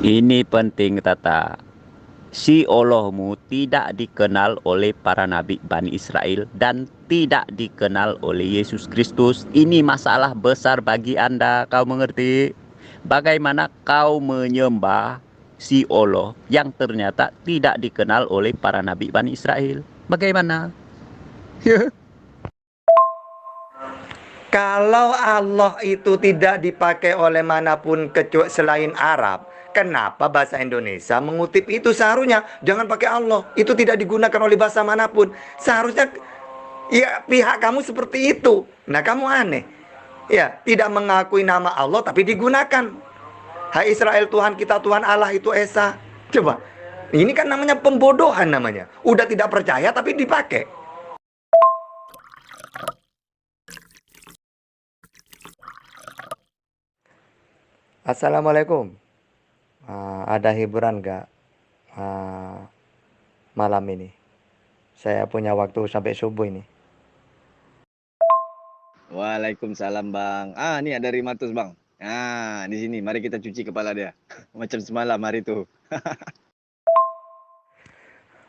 Ini penting Tata. Si Allahmu tidak dikenal oleh para nabi Bani Israel dan tidak dikenal oleh Yesus Kristus. Ini masalah besar bagi Anda, kau mengerti? Bagaimana kau menyembah si Allah yang ternyata tidak dikenal oleh para nabi Bani Israel? Bagaimana? Kalau Allah itu tidak dipakai oleh manapun kecuali selain Arab, kenapa bahasa Indonesia mengutip itu? Seharusnya jangan pakai Allah. Itu tidak digunakan oleh bahasa manapun. Seharusnya ya pihak kamu seperti itu. Nah, kamu aneh. Ya, tidak mengakui nama Allah tapi digunakan. Hai Israel, Tuhan kita Tuhan Allah itu Esa. Coba. Ini kan namanya pembodohan namanya. Udah tidak percaya tapi dipakai. Assalamualaikum. Ada hiburan nggak malam ini? Saya punya waktu sampai subuh ini. Waalaikumsalam Bang. Ini ada Rimatus Bang. Di sini. Mari kita cuci kepala dia. Macam semalam hari itu.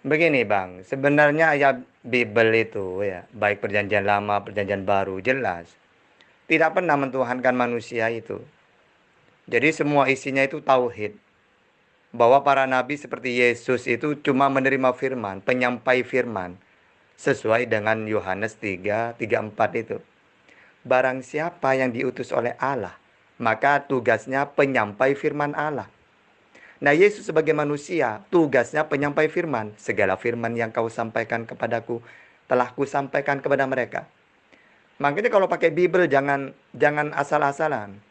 Begini Bang, sebenarnya ayat Bible itu ya, baik perjanjian lama, perjanjian baru, jelas tidak pernah mentuhankan manusia itu. Jadi semua isinya itu tauhid. Bahwa para nabi seperti Yesus itu cuma menerima firman, penyampai firman. Sesuai dengan Yohanes 3:34 itu. Barang siapa yang diutus oleh Allah, maka tugasnya penyampai firman Allah. Nah, Yesus sebagai manusia, tugasnya penyampai firman. Segala firman yang kau sampaikan kepadaku, telah kusampaikan kepada mereka. Makanya kalau pakai Bible jangan asal-asalan.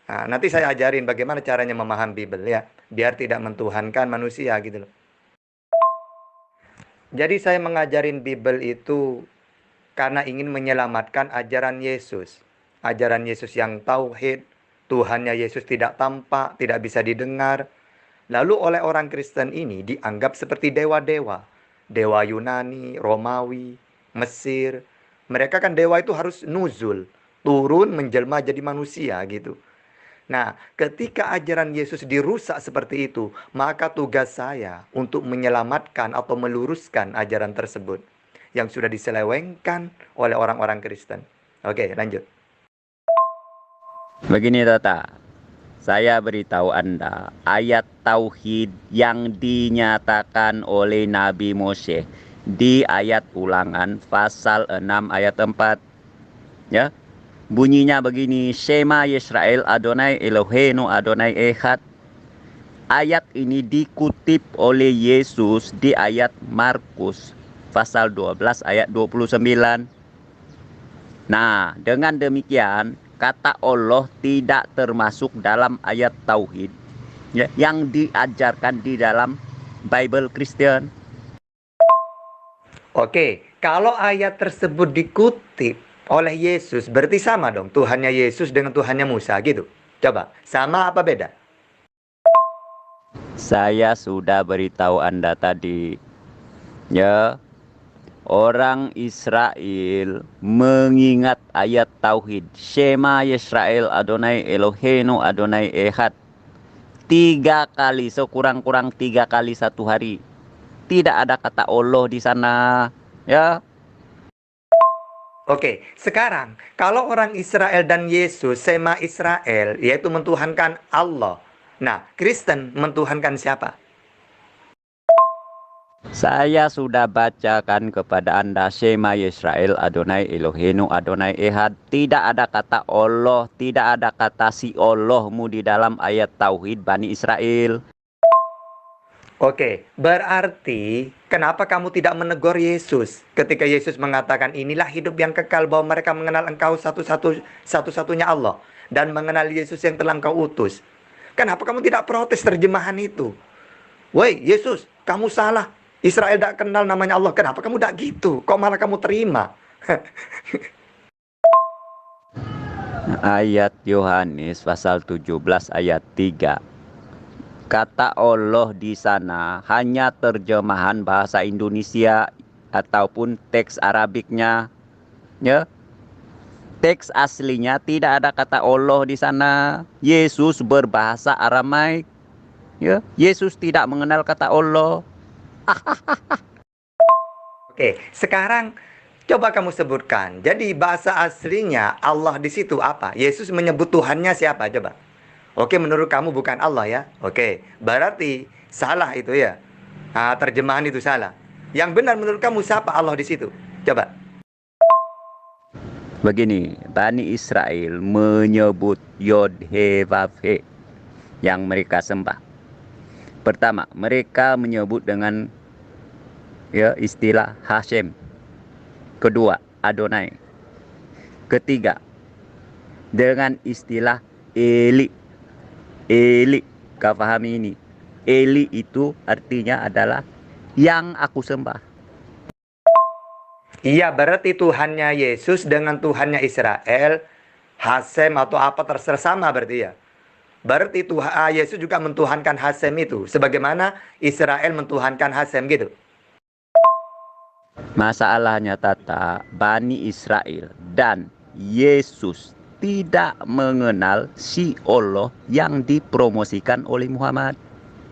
Nah, nanti saya ajarin bagaimana caranya memahami Bible ya, biar tidak mentuhankan manusia gitu loh. Jadi saya mengajarin Bible itu karena ingin menyelamatkan ajaran Yesus. Ajaran Yesus yang tauhid, Tuhannya Yesus tidak tampak, tidak bisa didengar. Lalu oleh orang Kristen ini dianggap seperti dewa-dewa. Dewa Yunani, Romawi, Mesir. Mereka kan dewa itu harus nuzul, turun menjelma jadi manusia gitu. Nah, ketika ajaran Yesus dirusak seperti itu, maka tugas saya untuk menyelamatkan atau meluruskan ajaran tersebut yang sudah diselewengkan oleh orang-orang Kristen. Oke, lanjut. Begini Tata, saya beritahu Anda ayat tauhid yang dinyatakan oleh Nabi Moshe di ayat Ulangan pasal 6 ayat 4. Ya. Bunyinya begini, Shema Yisrael Adonai Eloheinu Adonai Echad. Ayat ini dikutip oleh Yesus di ayat Markus pasal 12 ayat 29. Nah, dengan demikian kata Allah tidak termasuk dalam ayat tauhid ya, yang diajarkan di dalam Bible Kristen. Oke, kalau ayat tersebut dikutip oleh Yesus, berarti sama dong Tuhannya Yesus dengan Tuhannya Musa gitu. Coba, sama apa beda? Saya sudah beritahu Anda tadi, ya, orang Israel mengingat ayat tauhid Shema Yisrael Adonai Eloheinu Adonai Echad 3 kali, sekurang-kurang 3 kali satu hari. Tidak ada kata Allah di sana, ya. Oke, sekarang kalau orang Israel dan Yesus, Sema Israel, yaitu mentuhankan Allah. Nah, Kristen mentuhankan siapa? Saya sudah bacakan kepada Anda Shema Yisrael Adonai Eloheinu Adonai Echad. Tidak ada kata Allah, tidak ada kata si Allahmu di dalam ayat tauhid Bani Israel. Oke, berarti kenapa kamu tidak menegur Yesus ketika Yesus mengatakan inilah hidup yang kekal bahwa mereka mengenal engkau satu-satunya Allah dan mengenal Yesus yang telah engkau utus. Kenapa kamu tidak protes terjemahan itu? Woi Yesus, kamu salah. Israel tidak kenal namanya Allah. Kenapa kamu tidak gitu? Kok malah kamu terima? Ayat Yohanes pasal 17 ayat 3. Kata Allah di sana hanya terjemahan bahasa Indonesia ataupun teks Arabiknya, ya. Teks aslinya tidak ada kata Allah di sana. Yesus berbahasa Aramaik. Ya, Yesus tidak mengenal kata Allah. Oke, sekarang coba kamu sebutkan. Jadi bahasa aslinya Allah di situ apa? Yesus menyebut Tuhannya siapa? Coba. Oke, menurut kamu bukan Allah ya? Oke, berarti salah itu ya. Terjemahan itu salah. Yang benar menurut kamu siapa Allah di situ? Coba. Begini, Bani Israel menyebut Yod He Vav He yang mereka sembah. Pertama, mereka menyebut dengan istilah Hashem. Kedua, Adonai. Ketiga, dengan istilah Eli. Eli, kau pahami ini? Eli itu artinya adalah yang aku sembah. Iya, berarti Tuhannya Yesus dengan Tuhannya Israel, Hasem atau apa terserah sama berarti ya. Berarti Yesus juga mentuhankan Hasem itu, sebagaimana Israel mentuhankan Hasem gitu. Masalahnya Tata, Bani Israel dan Yesus tidak mengenal si Allah yang dipromosikan oleh Muhammad.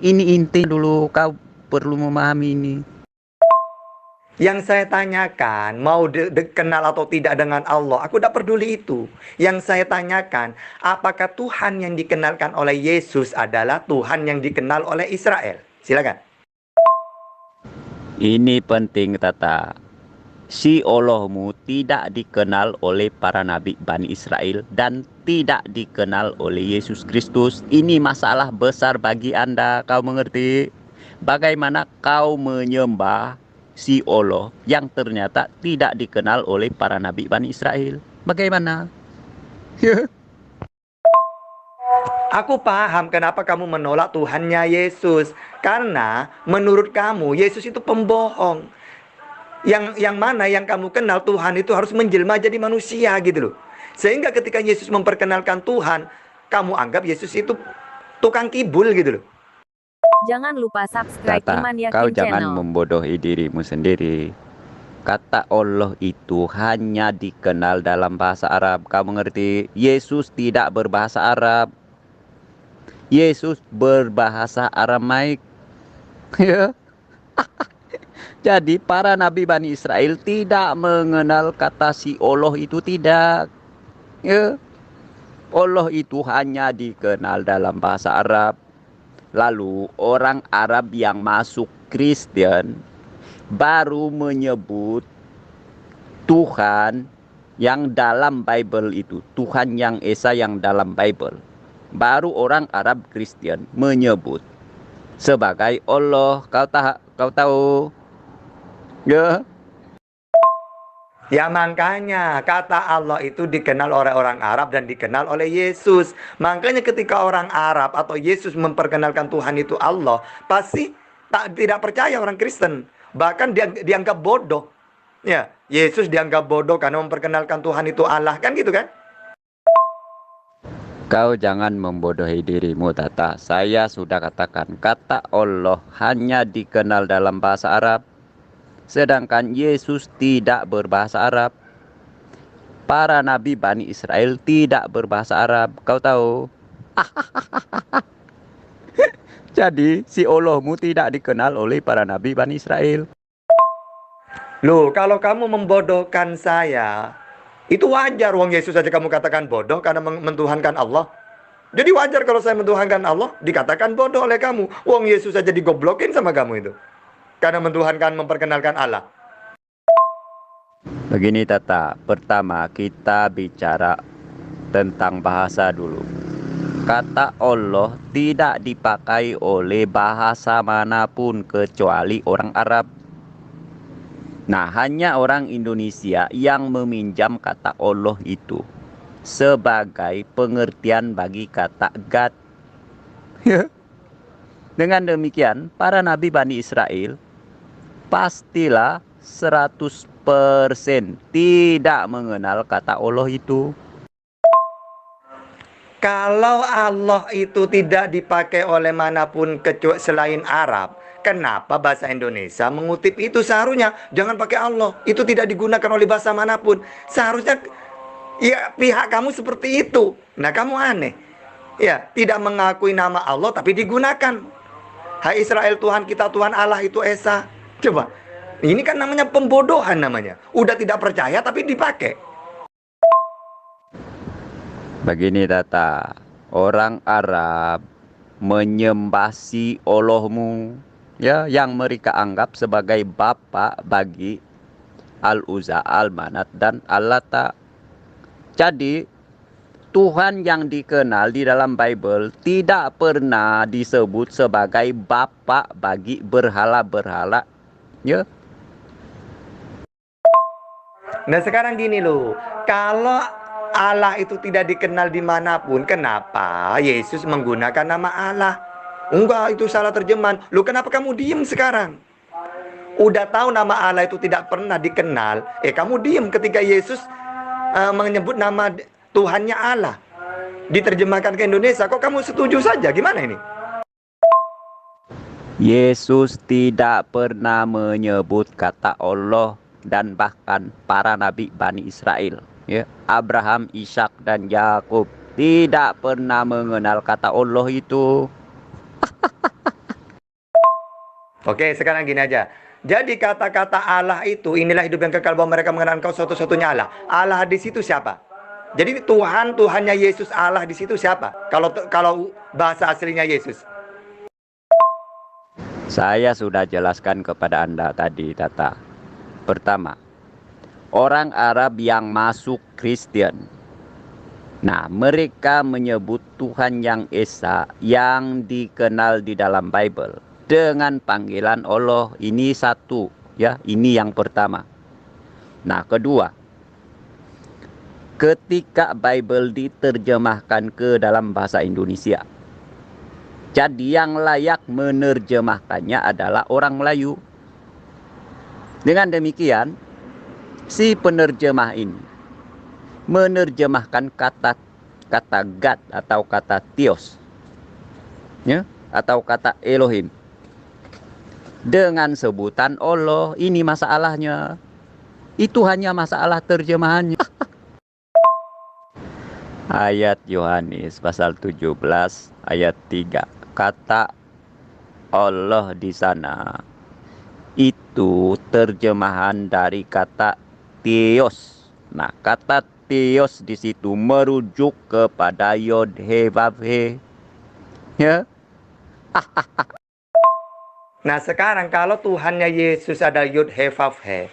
Ini inti dulu, kau perlu memahami ini. Yang saya tanyakan, mau kenal atau tidak dengan Allah, aku tidak peduli itu. Yang saya tanyakan, apakah Tuhan yang dikenalkan oleh Yesus adalah Tuhan yang dikenal oleh Israel? Silakan. Ini penting Tata. Si Allahmu tidak dikenal oleh para nabi Bani Israel dan tidak dikenal oleh Yesus Kristus. Ini masalah besar bagi Anda, kau mengerti? Bagaimana kau menyembah si Allah yang ternyata tidak dikenal oleh para nabi Bani Israel? Bagaimana? Aku paham kenapa kamu menolak Tuhannya Yesus. Karena menurut kamu Yesus itu pembohong. Yang mana yang kamu kenal Tuhan itu harus menjelma jadi manusia gitu loh. Sehingga ketika Yesus memperkenalkan Tuhan, kamu anggap Yesus itu tukang kibul gitu loh. Jangan lupa subscribe Tata, Iman kau Yakin jangan Channel. membodohi dirimu sendiri. Kata Allah itu hanya dikenal dalam bahasa Arab. Kau mengerti? Yesus tidak berbahasa Arab. Yesus berbahasa Aramaik. Ya. Jadi para nabi Bani Israel tidak mengenal kata si Allah itu tidak. Ya. Allah itu hanya dikenal dalam bahasa Arab. Lalu orang Arab yang masuk Kristen baru menyebut Tuhan yang dalam Bible itu, Tuhan yang Esa yang dalam Bible. Baru orang Arab Kristen menyebut sebagai Allah. Kau tahu? Ya. Ya makanya kata Allah itu dikenal oleh orang Arab dan dikenal oleh Yesus. Makanya ketika orang Arab atau Yesus memperkenalkan Tuhan itu Allah, pasti tidak percaya orang Kristen. Bahkan dianggap bodoh. Ya, Yesus dianggap bodoh karena memperkenalkan Tuhan itu Allah, kan gitu kan? Kau jangan membodohi dirimu, Tata. Saya sudah katakan kata Allah hanya dikenal dalam bahasa Arab. Sedangkan Yesus tidak berbahasa Arab. Para nabi Bani Israel tidak berbahasa Arab. Kau tahu? Jadi si Allahmu tidak dikenal oleh para nabi Bani Israel. Loh, kalau kamu membodohkan saya, itu wajar. Wong Yesus saja kamu katakan bodoh karena mentuhankan Allah. Jadi wajar kalau saya mentuhankan Allah, dikatakan bodoh oleh kamu. Wong Yesus saja digoblokin sama kamu itu. Karena mentuhankan, memperkenalkan Allah. Begini Tata, pertama kita bicara tentang bahasa dulu. Kata Allah tidak dipakai oleh bahasa manapun kecuali orang Arab. Nah, hanya orang Indonesia yang meminjam kata Allah itu sebagai pengertian bagi kata God. Dengan demikian, para nabi Bani Israel pastilah 100% tidak mengenal kata Allah itu. Kalau Allah itu tidak dipakai oleh manapun kecuali selain Arab, kenapa bahasa Indonesia mengutip itu? Seharusnya jangan pakai Allah. Itu tidak digunakan oleh bahasa manapun. Seharusnya ya pihak kamu seperti itu. Nah, kamu aneh. Ya, tidak mengakui nama Allah tapi digunakan. Hai Israel, Tuhan kita Tuhan Allah itu Esa. Coba, ini kan namanya pembodohan namanya. Udah tidak percaya tapi dipakai. Begini Tata, orang Arab menyembah si Allahmu, ya, yang mereka anggap sebagai bapak bagi Al-Uzza, Al-Manat, dan Al-Lata. Jadi Tuhan yang dikenal di dalam Bible tidak pernah disebut sebagai bapak bagi berhala-berhala, ya. Nah sekarang gini loh, kalau Allah itu tidak dikenal dimanapun, kenapa Yesus menggunakan nama Allah? Enggak, itu salah terjemahan. Loh kenapa kamu diem sekarang? Udah tahu nama Allah itu tidak pernah dikenal, kamu diem ketika Yesus menyebut nama Tuhannya Allah. Diterjemahkan ke Indonesia, kok kamu setuju saja? Gimana ini? Yesus tidak pernah menyebut kata Allah dan bahkan para nabi Bani Israel, ya, Abraham, Ishak, dan Yakub tidak pernah mengenal kata Allah itu. Oke, sekarang gini aja. Jadi kata-kata Allah itu, inilah hidup yang kekal, bahwa mereka mengenal Engkau satu-satunya Allah. Allah di situ siapa? Jadi Tuhannya Yesus, Allah di situ siapa? Kalau bahasa aslinya Yesus. Saya sudah jelaskan kepada Anda tadi, Tata. Pertama, orang Arab yang masuk Kristen. Nah, mereka menyebut Tuhan yang Esa yang dikenal di dalam Bible dengan panggilan Allah. Ini satu, ya, ini yang pertama. Nah, kedua, ketika Bible diterjemahkan ke dalam bahasa Indonesia, jadi yang layak menerjemahkannya adalah orang Melayu. Dengan demikian, si penerjemah ini menerjemahkan kata God atau kata Theos, ya, atau kata Elohim dengan sebutan Allah. Ini masalahnya. Itu hanya masalah terjemahannya. Ayat Yohanes pasal 17 ayat 3. Kata Allah di sana itu terjemahan dari kata Theos. Nah, kata Theos di situ merujuk kepada Yod He Vav He. Ya. Nah sekarang kalau Tuhannya Yesus ada Yud He Vav He,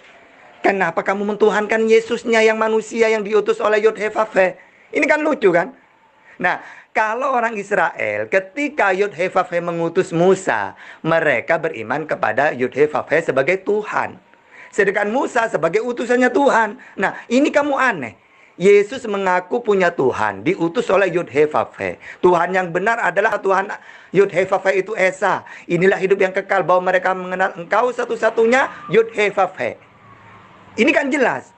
kenapa kamu mentuhankan Yesusnya yang manusia yang diutus oleh Yud He Vav He? Ini kan lucu kan? Nah, kalau orang Israel ketika Yud He Vav He mengutus Musa, mereka beriman kepada Yud He Vav He sebagai Tuhan. Sedangkan Musa sebagai utusannya Tuhan. Nah, ini kamu aneh. Yesus mengaku punya Tuhan, diutus oleh Yud He Vav He. Tuhan yang benar adalah Tuhan Yud He Vav He itu Esa. Inilah hidup yang kekal, bahwa mereka mengenal Engkau satu-satunya Yud He Vav He. Ini kan jelas.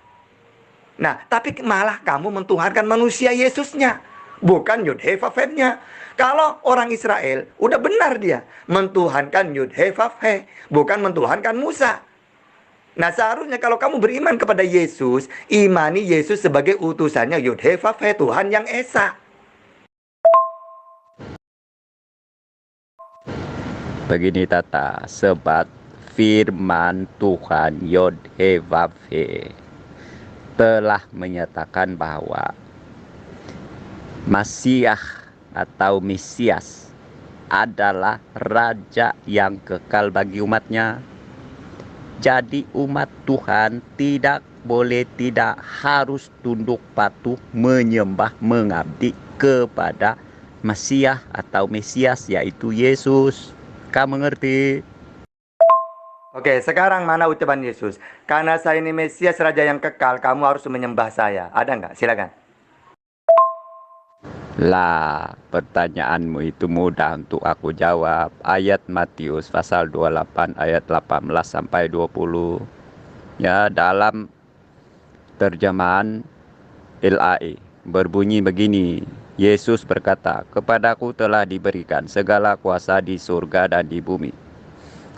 Nah, tapi malah kamu mentuhankan manusia Yesusnya, bukan Yud He Vav He-nya. Kalau orang Israel, udah benar dia mentuhankan Yud He Vav He, bukan mentuhankan Musa. Nah, seharusnya kalau kamu beriman kepada Yesus, imani Yesus sebagai utusannya Yud He Vav He, Tuhan yang Esa. Begini Tata, sebab firman Tuhan Yod He Vav He telah menyatakan bahwa Masiah atau Mesias adalah Raja yang kekal bagi umatnya. Jadi umat Tuhan tidak boleh, tidak harus tunduk patuh menyembah mengabdi kepada Masiah atau Mesias, yaitu Yesus. Kamu mengerti? Oke, sekarang mana ucapan Yesus? Karena saya ini Mesias, Raja yang kekal, kamu harus menyembah saya. Ada nggak? Silakan. Lah, pertanyaanmu itu mudah untuk aku jawab. Ayat Matius pasal 28 ayat 18 sampai 20. Ya, dalam terjemahan LAE berbunyi begini. Yesus berkata, "Kepadaku telah diberikan segala kuasa di surga dan di bumi.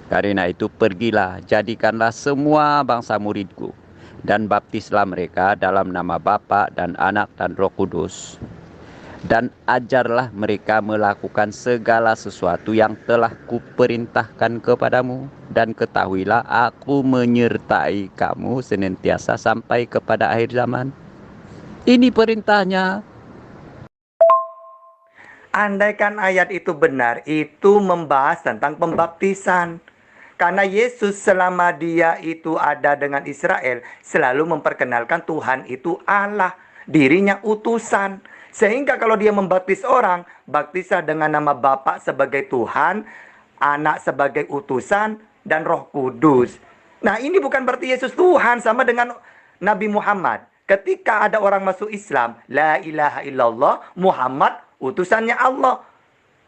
Karena itu pergilah, jadikanlah semua bangsa muridku, dan baptislah mereka dalam nama Bapa dan Anak dan Roh Kudus. Dan ajarlah mereka melakukan segala sesuatu yang telah kuperintahkan kepadamu. Dan ketahuilah aku menyertai kamu senantiasa sampai kepada akhir zaman. Ini perintahnya. Andaikan ayat itu benar, itu membahas tentang pembaptisan. Karena Yesus selama dia itu ada dengan Israel, selalu memperkenalkan Tuhan itu Allah, dirinya utusan. Sehingga kalau dia membaptis orang, baptislah dengan nama Bapa sebagai Tuhan, Anak sebagai utusan, dan Roh Kudus. Nah, ini bukan berarti Yesus Tuhan, sama dengan Nabi Muhammad. Ketika ada orang masuk Islam, la ilaha illallah, Muhammad utusannya Allah.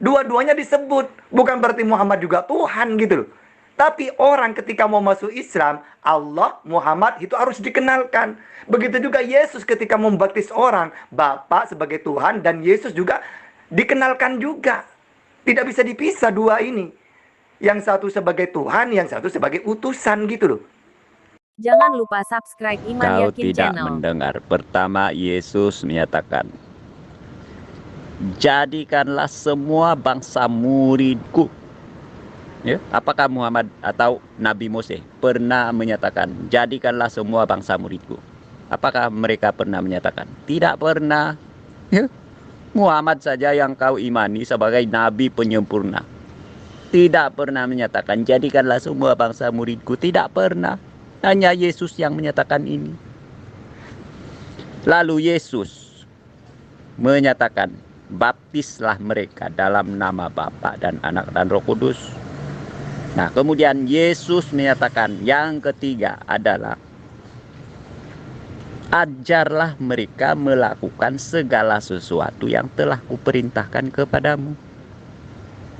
Dua-duanya disebut. Bukan berarti Muhammad juga Tuhan gitu loh. Tapi orang ketika mau masuk Islam, Allah, Muhammad itu harus dikenalkan. Begitu juga Yesus ketika membaptis orang, Bapa sebagai Tuhan dan Yesus juga dikenalkan juga. Tidak bisa dipisah dua ini. Yang satu sebagai Tuhan, yang satu sebagai utusan gitu loh. Jangan lupa subscribe Iman Kau Yakin tidak Channel. mendengar. Pertama, Yesus menyatakan, jadikanlah semua bangsa muridku. Ya, apakah Muhammad atau Nabi Musa pernah menyatakan, jadikanlah semua bangsa muridku? Apakah mereka pernah menyatakan? Tidak pernah. Ya. Muhammad saja yang kau imani sebagai Nabi penyempurna. Tidak pernah menyatakan, jadikanlah semua bangsa muridku. Tidak pernah. Hanya Yesus yang menyatakan ini. Lalu Yesus menyatakan, baptislah mereka dalam nama Bapa dan Anak dan Roh Kudus. Nah, kemudian Yesus menyatakan yang ketiga adalah, ajarlah mereka melakukan segala sesuatu yang telah kuperintahkan kepadamu.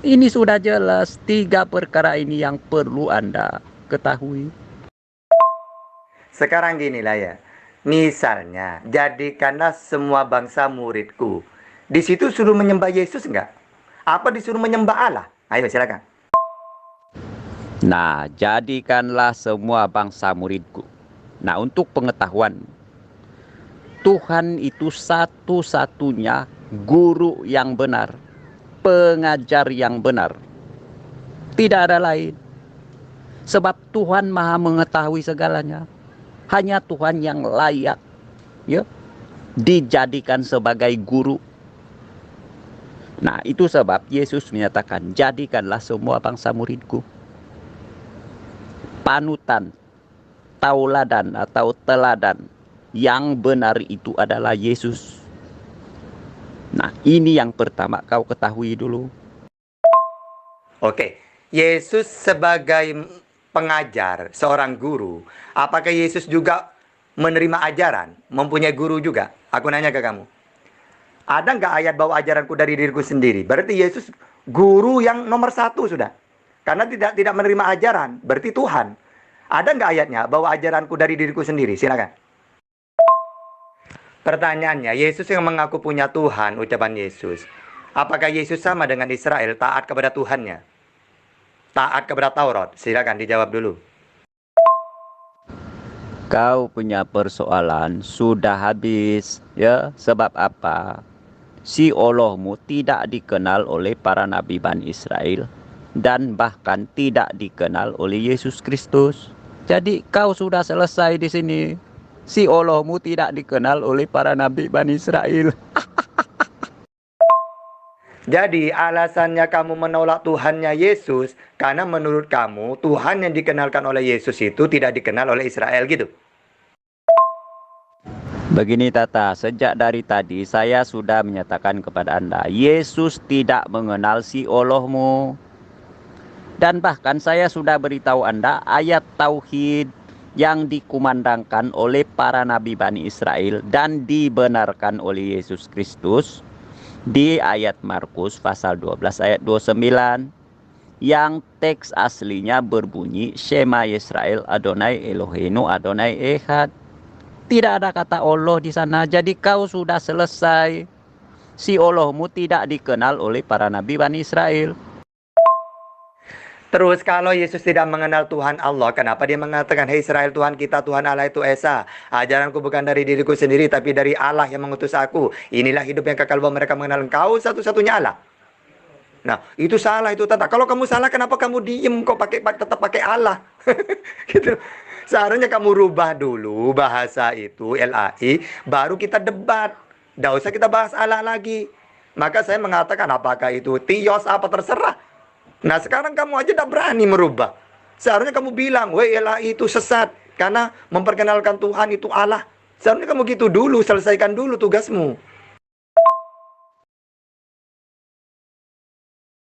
Ini sudah jelas, 3 perkara ini yang perlu Anda ketahui. Sekarang ginilah ya. Misalnya, jadikanlah semua bangsa muridku. Di situ suruh menyembah Yesus enggak? Apa disuruh menyembah Allah? Ayo silakan. Nah, jadikanlah semua bangsa muridku. Nah, untuk pengetahuan, Tuhan itu satu-satunya guru yang benar, pengajar yang benar. Tidak ada lain. Sebab Tuhan Maha mengetahui segalanya. Hanya Tuhan yang layak, ya, dijadikan sebagai guru. Nah, itu sebab Yesus menyatakan, jadikanlah semua bangsa muridku. Panutan, tauladan atau teladan yang benar itu adalah Yesus. Nah, ini yang pertama kau ketahui dulu. Oke, Yesus sebagai pengajar, seorang guru, apakah Yesus juga menerima ajaran, mempunyai guru juga? Aku nanya ke kamu. Ada nggak ayat bahwa ajaranku dari diriku sendiri? Berarti Yesus guru yang nomor 1 sudah. Karena tidak menerima ajaran, berarti Tuhan. Ada nggak ayatnya bahwa ajaranku dari diriku sendiri? Silakan. Pertanyaannya, Yesus yang mengaku punya Tuhan, ucapan Yesus. Apakah Yesus sama dengan Israel, taat kepada Tuhannya? Taat kepada Taurat? Silakan dijawab dulu. Kau punya persoalan sudah habis, ya. Sebab apa? Si Allahmu tidak dikenal oleh para nabi Bani Israel dan bahkan tidak dikenal oleh Yesus Kristus. Jadi kau sudah selesai di sini. Si Allahmu tidak dikenal oleh para nabi Bani Israel. Jadi alasannya kamu menolak Tuhannya Yesus karena menurut kamu Tuhan yang dikenalkan oleh Yesus itu tidak dikenal oleh Israel gitu. Begini Tata, sejak dari tadi saya sudah menyatakan kepada Anda, Yesus tidak mengenal si Allahmu. Dan bahkan saya sudah beritahu Anda ayat tauhid yang dikumandangkan oleh para nabi Bani Israel dan dibenarkan oleh Yesus Kristus di ayat Markus pasal 12 ayat 29 yang teks aslinya berbunyi Shema Yisrael Adonai Eloheinu Adonai Echad. Tidak ada kata Allah di sana. Jadi kau sudah selesai. Si Allahmu tidak dikenal oleh para nabi Bani Israel. Terus kalau Yesus tidak mengenal Tuhan Allah, kenapa dia mengatakan, "Hei Israel, Tuhan kita, Tuhan Allah itu Esa. Ajaranku bukan dari diriku sendiri, tapi dari Allah yang mengutus aku. Inilah hidup yang kekal bahwa mereka mengenal Engkau satu-satunya Allah." Nah, itu salah itu tata. Kalau kamu salah, kenapa kamu diem kok tetap pakai Allah? Gitu. Seharusnya kamu rubah dulu bahasa itu LAI, baru kita debat. Nggak usah kita bahas Allah lagi. Maka saya mengatakan apakah itu Tios apa terserah. Nah sekarang kamu aja tidak berani merubah. Seharusnya kamu bilang, "Weh LAI itu sesat karena memperkenalkan Tuhan itu Allah." Seharusnya kamu gitu dulu, selesaikan dulu tugasmu.